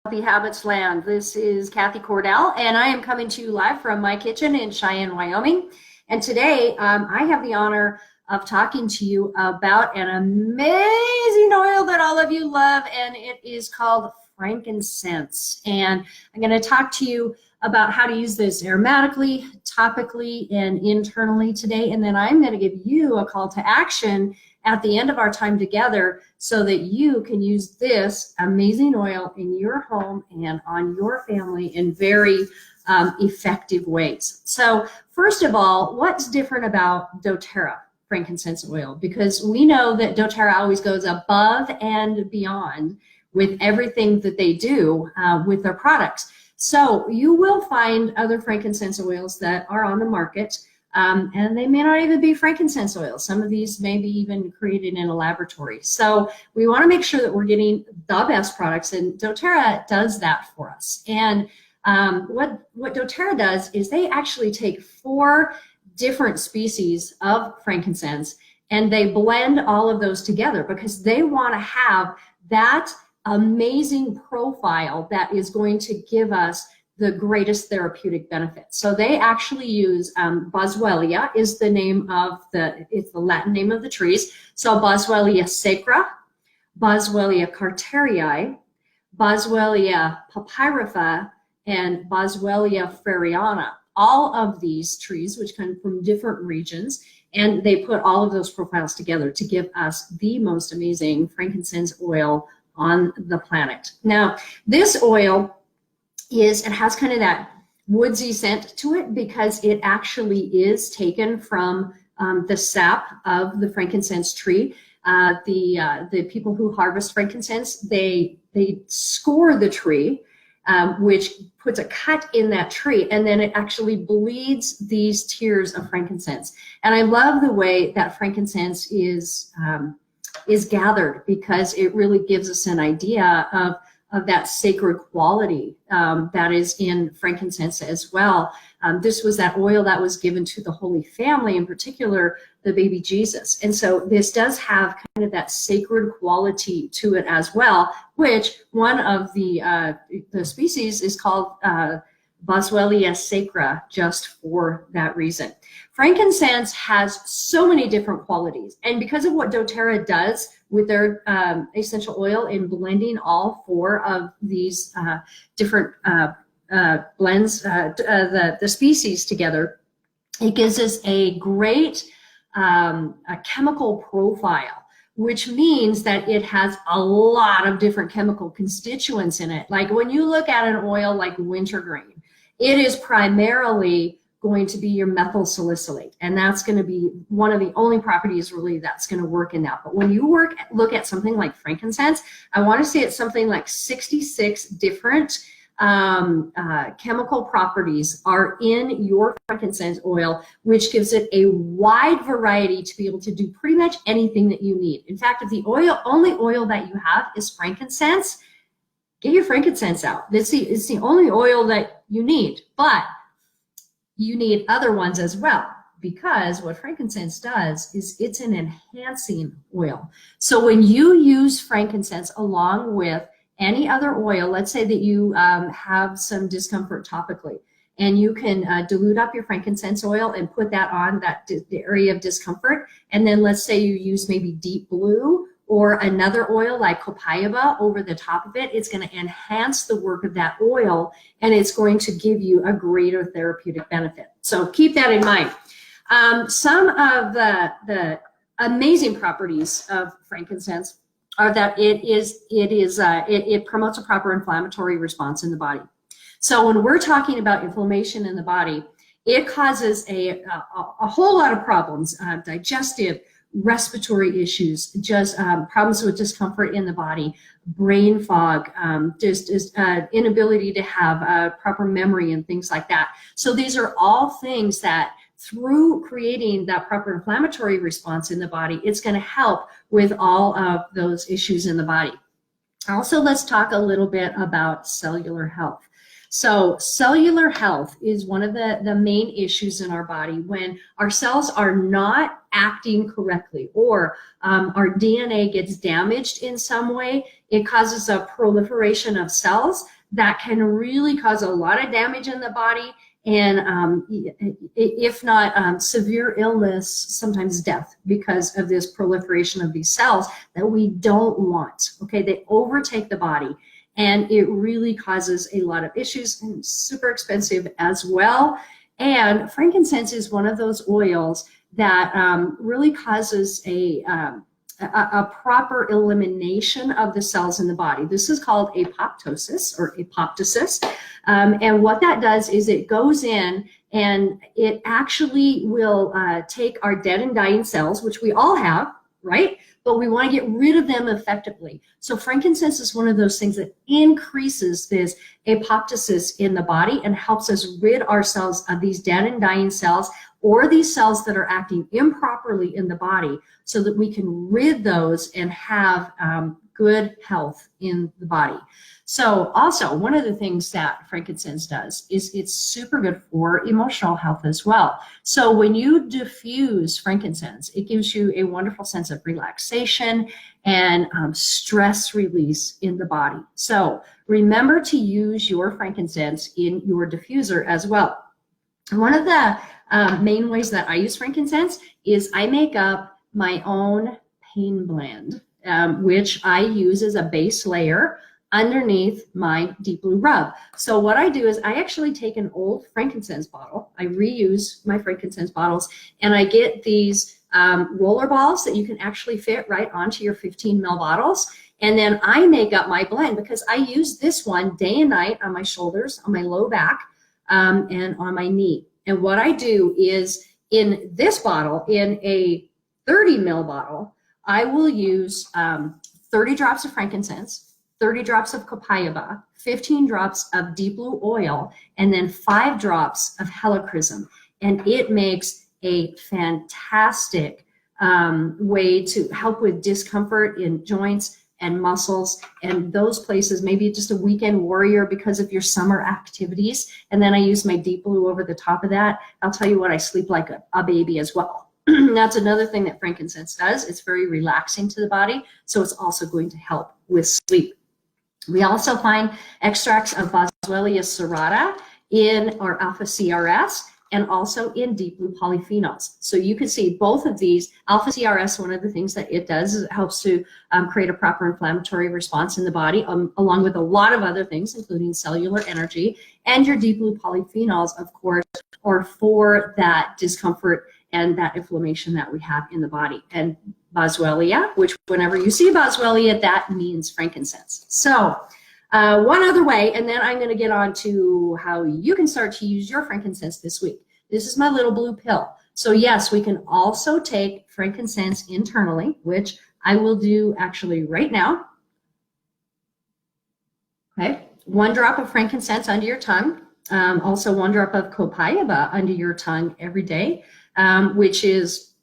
Healthy Habits Land. This is Kathy Cordell, and I am coming to you live from my kitchen in Cheyenne, Wyoming. And today I have the honor of talking to you about an amazing oil that all of you love, and it is called frankincense. And I'm going to talk to you about how to use this aromatically, topically, and internally today. And then I'm going to give you a call to action at the end of our time together so that you can use this amazing oil in your home and on your family in very effective ways. So first of all, what's different about doTERRA frankincense oil? Because we know that doTERRA always goes above and beyond with everything that they do with their products. So you will find other frankincense oils that are on the market, and they may not even be frankincense oil. Some of these may be even created in a laboratory. So we want to make sure that we're getting the best products, and doTERRA does that for us. And what doTERRA does is they actually take 4 different species of frankincense and they blend all of those together because they want to have that amazing profile that is going to give us the greatest therapeutic benefit. So they actually use Boswellia is the name of it's the Latin name of the trees. So Boswellia sacra, Boswellia carterii, Boswellia papyrifera, and Boswellia freriana. All of these trees, which come from different regions, and they put all of those profiles together to give us the most amazing frankincense oil on the planet. Now, this oil it has kind of that woodsy scent to it because it actually is taken from the sap of the frankincense tree. The people who harvest frankincense, they score the tree, which puts a cut in that tree, and then it actually bleeds these tears of frankincense. And I love the way that frankincense is gathered because it really gives us an idea of that sacred quality that is in frankincense as well. This was that oil that was given to the Holy Family, in particular, the baby Jesus. And so this does have kind of that sacred quality to it as well, which one of the species is called Boswellia sacra, just for that reason. Frankincense has so many different qualities, and because of what doTERRA does with their essential oil in blending all 4 of these different blends, the species together, it gives us a great a chemical profile, which means that it has a lot of different chemical constituents in it. Like when you look at an oil like wintergreen, it is primarily going to be your methyl salicylate, and that's going to be one of the only properties really that's going to work in that. But when you look at something like frankincense, I want to say it's something like 66 different chemical properties are in your frankincense oil, which gives it a wide variety to be able to do pretty much anything that you need. In fact, if the only oil that you have is frankincense, get your frankincense out. It's the only oil that you need, but you need other ones as well, because what frankincense does is it's an enhancing oil. So when you use frankincense along with any other oil, let's say that you have some discomfort topically, and you can dilute up your frankincense oil and put that on the area of discomfort, and then let's say you use maybe deep blue or another oil like copaiba over the top of it, it's going to enhance the work of that oil, and it's going to give you a greater therapeutic benefit. So keep that in mind. Some of the amazing properties of frankincense are that it promotes a proper inflammatory response in the body. So when we're talking about inflammation in the body, it causes a whole lot of problems, digestive, respiratory issues, just problems with discomfort in the body, brain fog, just inability to have proper memory and things like that. So these are all things that through creating that proper inflammatory response in the body, it's going to help with all of those issues in the body. Also, let's talk a little bit about cellular health. So cellular health is one of the main issues in our body when our cells are not acting correctly, or our DNA gets damaged in some way. It causes a proliferation of cells that can really cause a lot of damage in the body, and if not severe illness, sometimes death, because of this proliferation of these cells that we don't want. Okay, they overtake the body, and it really causes a lot of issues, and super expensive as well. And frankincense is one of those oils that really causes a proper elimination of the cells in the body. This is called apoptosis or apoptosis. And what that does is it goes in and it actually will take our dead and dying cells, which we all have, right? But we want to get rid of them effectively. So frankincense is one of those things that increases this apoptosis in the body and helps us rid ourselves of these dead and dying cells, or these cells that are acting improperly in the body, so that we can rid those and have good health in the body. So also, one of the things that frankincense does is it's super good for emotional health as well. So when you diffuse frankincense, it gives you a wonderful sense of relaxation and stress release in the body. So remember to use your frankincense in your diffuser as well. One of the main ways that I use frankincense is I make up my own pain blend, which I use as a base layer underneath my deep blue rub. So what I do is I actually take an old frankincense bottle, I reuse my frankincense bottles, and I get these roller balls that you can actually fit right onto your 15 ml bottles. And then I make up my blend, because I use this one day and night on my shoulders, on my low back, and on my knee. And what I do is in this bottle, in a 30 ml bottle, I will use 30 drops of frankincense, 30 drops of copaiba, 15 drops of deep blue oil, and then 5 drops of helichrysum. And it makes a fantastic way to help with discomfort in joints and muscles and those places, maybe just a weekend warrior because of your summer activities. And then I use my deep blue over the top of that. I'll tell you what, I sleep like a baby as well. That's another thing that frankincense does. It's very relaxing to the body, so it's also going to help with sleep. We also find extracts of Boswellia serrata in our alpha CRS and also in deep blue polyphenols. So you can see both of these. Alpha CRS, one of the things that it does is it helps to create a proper inflammatory response in the body, along with a lot of other things, including cellular energy. And your deep blue polyphenols, of course, are for that discomfort and that inflammation that we have in the body. And Boswellia, which whenever you see Boswellia, that means frankincense. So one other way, and then I'm going to get on to how you can start to use your frankincense this week. This is my little blue pill. So yes, we can also take frankincense internally, which I will do actually right now. Okay, 1 drop of frankincense under your tongue. Also 1 drop of copaiba under your tongue every day, which is,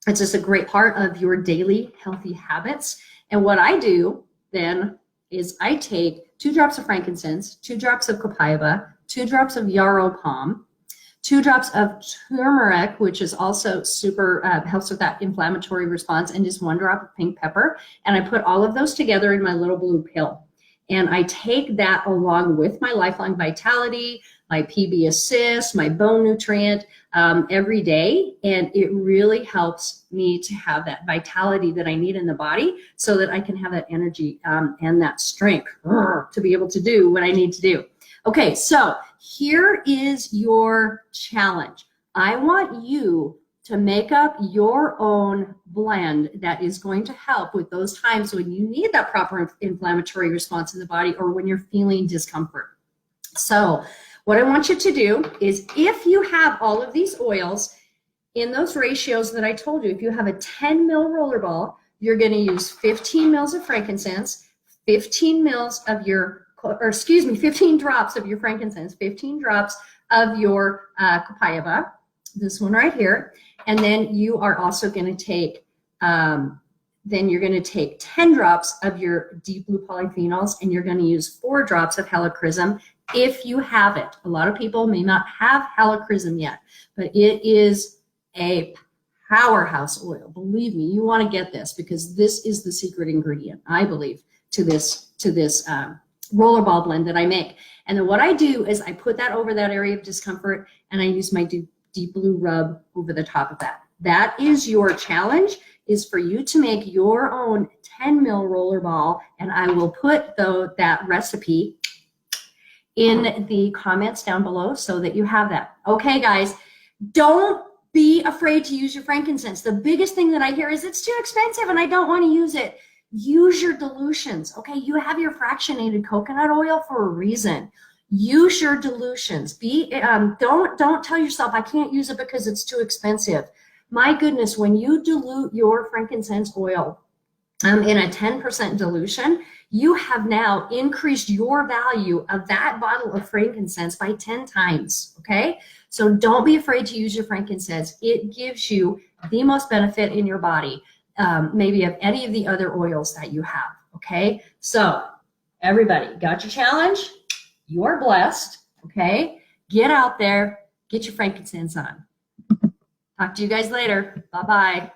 it's just a great part of your daily healthy habits. And what I do then is I take 2 drops of frankincense, 2 drops of copaiba, 2 drops of yarrow palm, 2 drops of turmeric, which is also super, helps with that inflammatory response, and just 1 drop of pink pepper. And I put all of those together in my little blue pill. And I take that along with my Lifelong Vitality, my PB Assist, my bone nutrient every day. And it really helps me to have that vitality that I need in the body so that I can have that energy and that strength to be able to do what I need to do. Okay, so here is your challenge. I want you to make up your own blend that is going to help with those times when you need that proper inflammatory response in the body or when you're feeling discomfort. So what I want you to do is, if you have all of these oils in those ratios that I told you, if you have a 10 ml roller ball, you're going to use 15 mils of frankincense, 15 mils of your, or excuse me, 15 drops of your frankincense, 15 drops of your copaiba, this one right here. And then you are also going to take, then you're going to take 10 drops of your deep blue polyphenols, and you're going to use 4 drops of helichrysum if you have it. A lot of people may not have helichrysum yet, but it is a powerhouse oil. Believe me, you want to get this because this is the secret ingredient, I believe, to this rollerball blend that I make. And then what I do is I put that over that area of discomfort, and I use my deep blue rub over the top of that. That is your challenge, is for you to make your own 10 mil rollerball, and I will put that recipe in the comments down below so that you have that. Okay, guys, don't be afraid to use your frankincense. The biggest thing that I hear is it's too expensive and I don't want to use it. Use your dilutions. Okay, you have your fractionated coconut oil for a reason. Use your dilutions. Don't tell yourself I can't use it because it's too expensive. My goodness, when you dilute your frankincense oil in a 10% dilution, you have now increased your value of that bottle of frankincense by 10 times, okay? So don't be afraid to use your frankincense. It gives you the most benefit in your body, maybe of any of the other oils that you have, okay? So everybody, got your challenge? You're blessed, okay? Get out there, get your frankincense on. Talk to you guys later. Bye-bye.